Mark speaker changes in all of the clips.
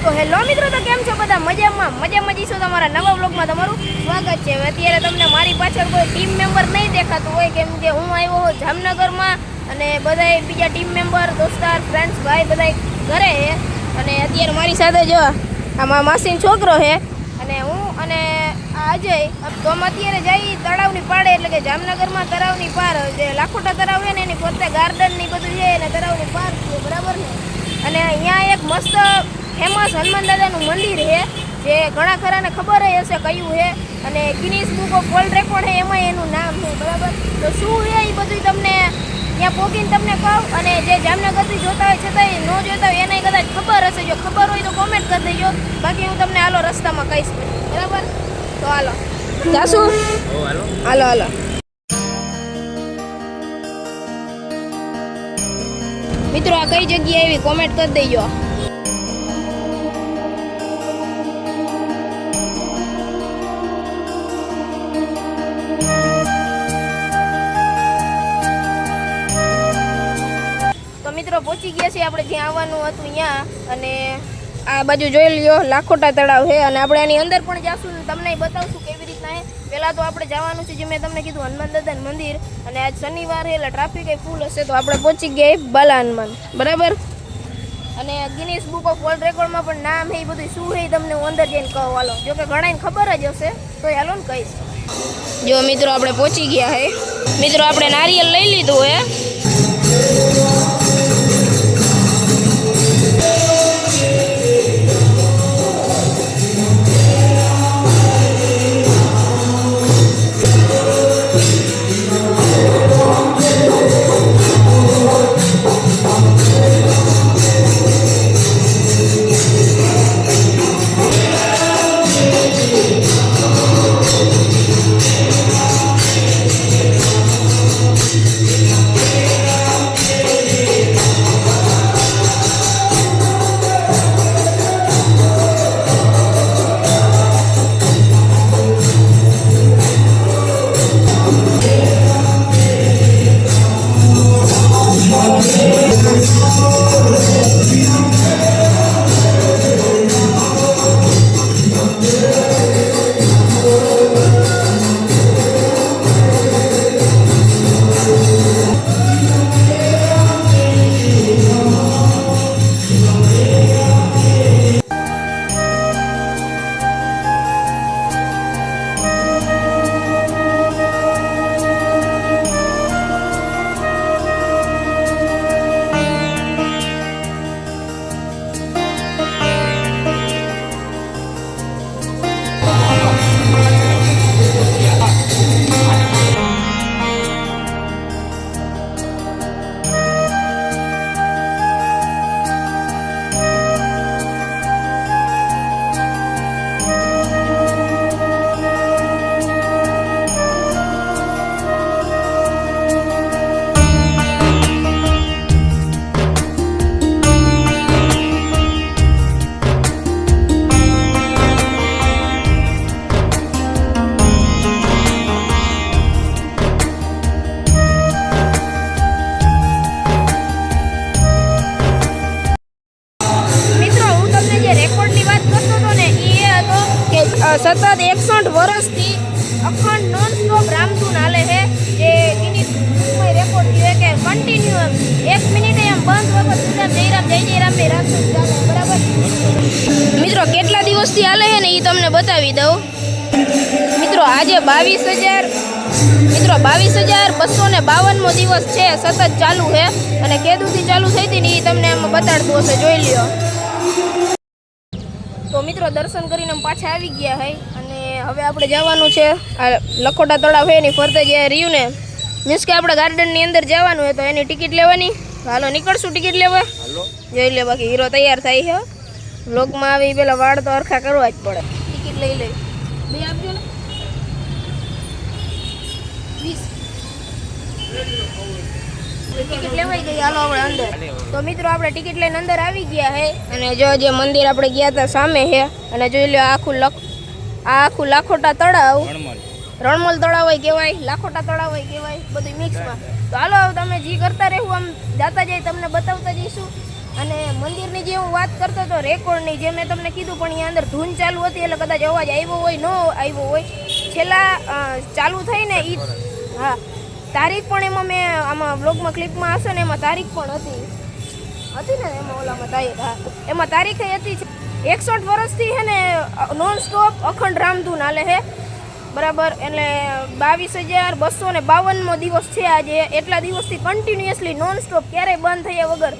Speaker 1: તો હેલો મિત્રો, તો કેમ છો બધા? મજામાં જઈશું. તમારા નવા બ્લોગમાં તમારું સ્વાગત છે. અત્યારે તમને મારી પાછળ કોઈ ટીમ મેમ્બર નહીં દેખાતું હોય, કેમ કે હું આવ્યો હું જામનગરમાં અને બધા બીજા ટીમ મેમ્બર, દોસ્તાર, ફ્રેન્ડ્સ, ભાઈ બધા ઘરે છે. અને અત્યારે મારી સાથે જો આમાં માસીનો છોકરો છે અને હું અને આ અજય. તો અમે અત્યારે જઈ તળાવની પાડે, એટલે કે જામનગરમાં તળાવની પાર જે લાખોટા તળાવ છે ને એની પોતે ગાર્ડન ની બધું છે અને તળાવની પાર છે, બરાબર ને. અને અહીંયા એક મસ્ત ફેમસ હનુમાન દાદાનું મંદિર છે, જે ઘણા ખરાને ખબર હશે કયું છે, અને Guinness book of world record છે એમાં એનું નામ છે, બરાબર. તો શું છે એ બધું તમને ત્યાં પોકીને તમને કહું. અને જે જામનગરથી જોતા હોય છતાંય ન જોતા હોય એને કદાચ ખબર હશે, જો ખબર હોય તો કોમેન્ટ કરી દેજો, બાકી હું તમને હાલો રસ્તામાં કહીશ, બરાબર. તો હાલો જાશું. હાલો. મિત્રો આ કઈ જગ્યાએ એવી કોમેન્ટ કરી દેજો. તો મિત્રો પહોંચી ગયા છીએ આપણે જ્યાં આવવાનું હતું ત્યાં, અને આ બાજુ જોઈ લ્યો લાખોટા તળાવ છે, અને આપણે એની અંદર પણ જાશું, તમને બતાવશું કેવી રીતના. પહેલાં તો આપણે જવાનું છે જે મેં તમને કીધું હનુમાન દાદાનું મંદિર, અને આજ શનિવાર છે એટલે ટ્રાફિક ફૂલ હશે. તો આપણે પહોંચી ગયા બાલા હનુમાન, બરાબર. અને ગિનીસ બુક ઓફ વર્લ્ડ રેકોર્ડમાં પણ નામ છે, એ બધું શું છે તમને હું અંદર જઈને કહું. હાલો, જો કે ઘણાને ખબર જ હશે તો હાલો ને કહીશ. જો મિત્રો આપણે પહોંચી ગયા છે. મિત્રો આપણે નારિયેલ લઈ લીધું હે. સતત 61 વર્ષથી અખંડ નોન સ્ટોપ રામધૂન હાલે છે, જે ગિનીસ બુકમાં રેકોર્ડ થયો કે કન્ટિન્યુ 1 મિનિટ એમ બંધ વગર સુધા જય રામ ની રામધૂન ચાલે, બરાબર. મિત્રો કેટલા દિવસથી હાલે છે ને એ તમને બતાવી દઉં. મિત્રો આજે 22,252મો દિવસ છે, સતત ચાલુ છે, અને કેદુથી ચાલુ થઈ હતી ને એ તમને આમાં બતાડતું હશે, જોઈ લ્યો. તો મિત્રો દર્શન કરીને પાછા આવી ગયા છે, અને હવે આપણે જવાનું છે આ લખોટા તળાવ છે એની ફરતે જે રહ્યું ને, મીન્સ કે આપણે ગાર્ડનની અંદર જવાનું હોય તો એની ટિકિટ લેવાની. હાલો નીકળશું ટિકિટ લેવા. જોઈ લે, બાકી હીરો તૈયાર થાય છે. વ્લોગમાં આવી પેલા વાળ તો અરખા કરવા જ પડે. ટિકિટ લઈ લે, બે આપજો ને 20 ટિકિટ લેવાઈ ગઈ. હાલો આપણે અંદર. તો મિત્રો આપણે ટિકિટ લઈને અંદર આવી ગયા છે, અને જો જે મંદિર આપણે ગયા હતા સામે છે, અને જોઈ લો આખું લાખોટા તળાવ, રણમલ તળાવ હોય કહેવાય, લાખોટા તળાવ હોય કહેવાય, બધું મિક્સમાં. તો હાલો તમે જી કરતા રહેવું, આમ જાતા જાય તમને બતાવતા જઈશું. અને મંદિરની જે હું વાત કરતો હતો રેકોર્ડની, જે મેં તમને કીધું, પણ અહીંયા અંદર ધૂન ચાલુ હતી એટલે કદાચ અવાજ આવ્યો હોય, ન આવ્યો હોય. છેલ્લા ચાલુ થઈને હા, તારીખ પણ એમાં મેં આમાં બ્લોગમાં ક્લિપમાં હશે ને એમાં તારીખ પણ હતી ને એમાં ઓલામાં તારીખ, હા એમાં તારીખે હતી. 61 વર્ષથી છે ને નોન સ્ટોપ અખંડ રામધૂન હાલે છે, બરાબર. એટલે 22,252મો દિવસ છે આજે. એટલા દિવસથી કન્ટિન્યુઅસલી નોન સ્ટોપ, ક્યારેય બંધ થયા વગર.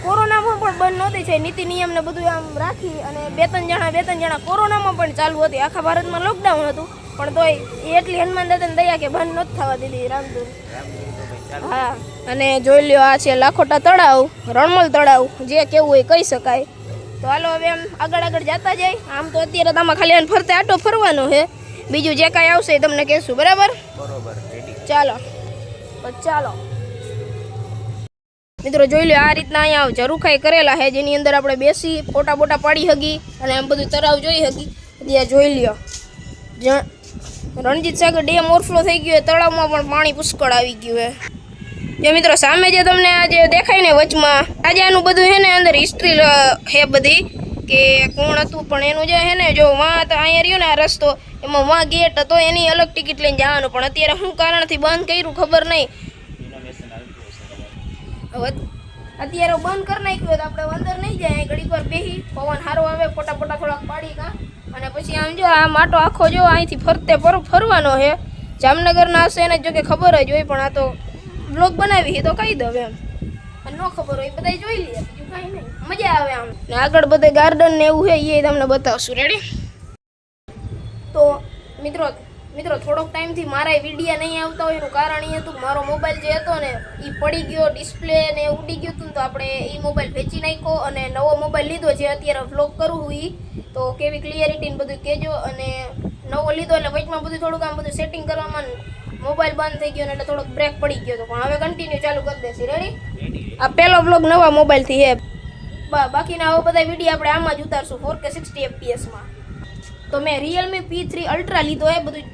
Speaker 1: કોરોનામાં પણ બંધ નહોતી થઈ, નીતિ નિયમ ને બધું આમ રાખી, અને બે ત્રણ જણા કોરોનામાં પણ ચાલુ હતી. આખા ભારતમાં લોકડાઉન હતું, પણ તોય એટલી હનુમાન દાદાની દયા કે બંધ નહોતી થવા દીધી રામધૂન. હા, અને જોઈ લ્યો આ છે લાખોટા તળાવ, રણમલ તળાવ, જે કેવું હોય કહી શકાય. તો હાલો હવે આમ આગળ જતા જાય. આમ તો અત્યારે તમે ખાલી ફરતે આટો ફરવાનો છે, બીજું જે કાંઈ આવશે એ તમને કહેશું, બરાબર? ચાલો મિત્રો જોઈ લો, આ રીતના અહીંયા ઝરૂખાઈ કરેલા છે, જેની અંદર આપણે બેસી ફોટા બોટા પાડી હકી, અને આમ બધું તળાવ જોઈ હકી. ત્યાં જોઈ લ્યો રણજીત સાગર ડેમ ઓવરફ્લો થઈ ગયો, તળાવમાં પણ પાણી પુષ્કળ આવી ગયું છે. જો મિત્રો સામે જે તમને આ જે દેખાય ને વચમાં રાજાનું બધું છે ને, અંદર હિસ્ટ્રી છે બધી કે કોણ હતું, પણ એનું જે છે ને, જો વાં તો અહીંયા રહ્યો ને આ રસ્તો, એમાં વાં ગેટ હતો, એની અલગ ટિકિટ લઈને જવાનું, પણ અત્યારે શું કારણથી બંધ કર્યું ખબર નહીં. અત્યારે બંધ કરી નાખ્યું તો આપણે અંદર નહીં જાય, ઘડીક વાર બેસી પવન સારો આવે, ફોટા થોડાક પાડી કા, અને પછી આમ જો આ માટો આખો જો અહીંથી ફરતે ફરવાનો છે. જામનગરના હશે એને જો કે ખબર જ હોય, પણ આ તો બ્લોગ બનાવી તો કહી દઉં એમ, અને ન ખબર હોય બધા જોઈ લે, બીજું કાંઈ નહીં, મજા આવે આમ. ને આગળ બધે ગાર્ડન ને એવું છે, એ તમને બતાવશું. રેડી? તો મિત્રો થોડોક ટાઈમથી મારા વિડીયા નહીં આવતા હોય એનું કારણ એ હતું, મારો મોબાઈલ જે હતો ને એ પડી ગયો, ડિસ્પ્લે ને ઉડી ગયું હતું, તો આપણે એ મોબાઈલ વેચી નાખ્યો અને નવો મોબાઈલ લીધો, જે અત્યારે વ્લોગ કરું હું. તો કેવી ક્લિયરિટી ને બધું કહેજો. અને નવો લીધો એટલે વચમાં બધું થોડુંક આમ બધું સેટિંગ કરવામાં મોબાઈલ બંધ થઈ ગયો ને એટલે થોડોક બ્રેક પડી ગયો હતો, પણ હવે કન્ટિન્યુ ચાલુ કરી દેશે. રેડી? આ પહેલો વ્લોગ નવા મોબાઈલથી છે. બાકીના હવે બધા વિડીયો આપણે આમાં જ ઉતારશું 4K 60 fps-માં. તો મેં Realme P3 Ultra લીધો, એ બધું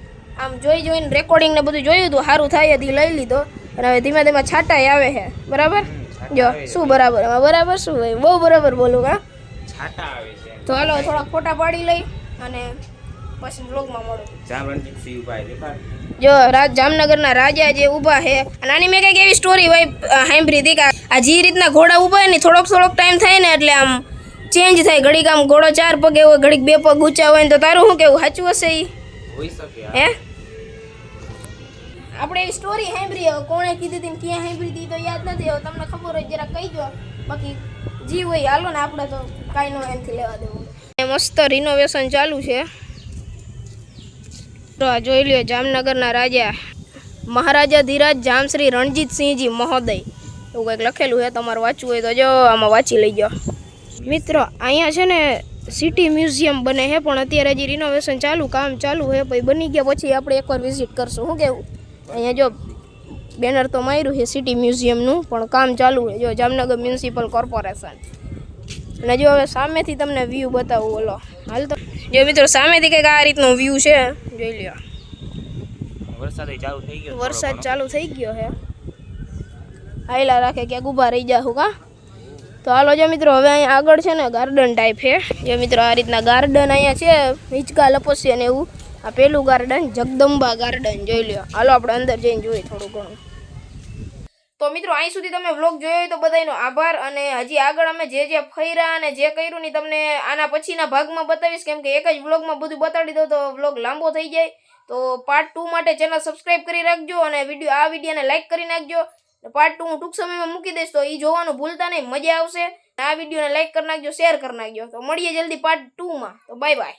Speaker 1: આમ જોઈને રેકોર્ડિંગ ને બધું જોયું હતું, સારું થાય હતી, લઈ લીધો. અને હવે ધીમે ધીમે છાંટાઈ આવે છે, બરાબર? જો શું બરાબર, એમાં બરાબર શું હોય, બહુ બરાબર બોલું કા છાંટા આવે છે. તો હાલો થોડાક ફોટા પાડી લઈ અને પછી બ્લોગમાં મળો. જો જામનગરના રાજા જે ઊભા છે, અને આની મેં કંઈક એવી સ્ટોરી હોય સાંભળી હતી કે આ જે રીતના ઘોડા ઊભા હોય ને થોડોક ટાઈમ થાય ને એટલે આમ ચેન્જ થાય. ઘડીક આમ ઘોડો 4 પગે હોય, ઘડીક 2 પગ ઊંચા હોય ને, તો તારું શું કેવું, સાચું હશે એ? હે, આપણે એવી સ્ટોરી સાંભળી, કોણે કીધી હતી ને ક્યાં સાંભળી હતી તો યાદ નથી, હવે તમને ખબર હોય જરા કહી દો. બાકી જી હોય હાલો ને, આપણે તો કાંઈ ન એમથી લેવા દેવું. મસ્ત રિનોવેશન ચાલુ છે. તો આ જોઈ લ્યો, જામનગરના રાજા મહારાજા ધીરાજ જામશ્રી રણજીતસિંહજી મહોદય, એવું કંઈક લખેલું છે. તમારે વાંચવું હોય તો જો આમાં વાંચી લઈ જાઓ. મિત્રો અહીંયા છે ને સિટી મ્યુઝિયમ બને છે, પણ અત્યારે હજી રિનોવેશન કામ ચાલુ છે. પછી બની ગયા પછી આપણે એકવાર વિઝિટ કરશું. શું કેવું? અહીંયા જો બેનર તો માર્યું છે સિટી મ્યુઝિયમનું, પણ કામ ચાલુ છે. જો જામનગર મ્યુનિસિપલ કોર્પોરેશન. અને જો હવે સામેથી તમને વ્યૂ બતાવું, બોલો હાલ તો. જો મિત્રો સામેથી કંઈક આ રીતનો વ્યૂ છે, જોઈ લ્યો. વરસાદ ચાલુ થઈ ગયો છે. હાયલા રાખે ક્યાંક ઊભા રહી જાઉં કા. તો હાલો જો મિત્રો, હવે અહીંયા આગળ છે ને ગાર્ડન ટાઈપ છે. જો મિત્રો આ રીતના ગાર્ડન અહીંયા છે, હિંચકા લપસ્યા ને એવું. આ પેલું ગાર્ડન જગદંબા ગાર્ડન, જોઈ લ્યો. હાલો આપણે અંદર જઈને જોઈએ થોડું ઘણું. તો મિત્રો અહીં સુધી તમે વ્લોગ જોયો હોય તો બધાનો આભાર. અને હજી આગળ અમે જે ફર્યા અને જે કર્યું ને તમને આના પછીના ભાગમાં બતાવીશ, કેમ કે એક જ વ્લોગમાં બધું બતાડી દો તો વ્લોગ લાંબો થઈ જાય. તો પાર્ટ 2 માટે ચેનલ સબસ્ક્રાઈબ કરી રાખજો, અને આ વિડીયોને લાઈક કરી નાખજો. પાર્ટ 2 હું ટૂંક સમયમાં મૂકી દઈશ, તો એ જોવાનું ભૂલતા નહીં, મજા આવશે. આ વિડીયોને લાઈક કરી નાખજો, શેર કરી નાખજો. તો મળીએ જલ્દી પાર્ટ 2માં. તો બાય બાય.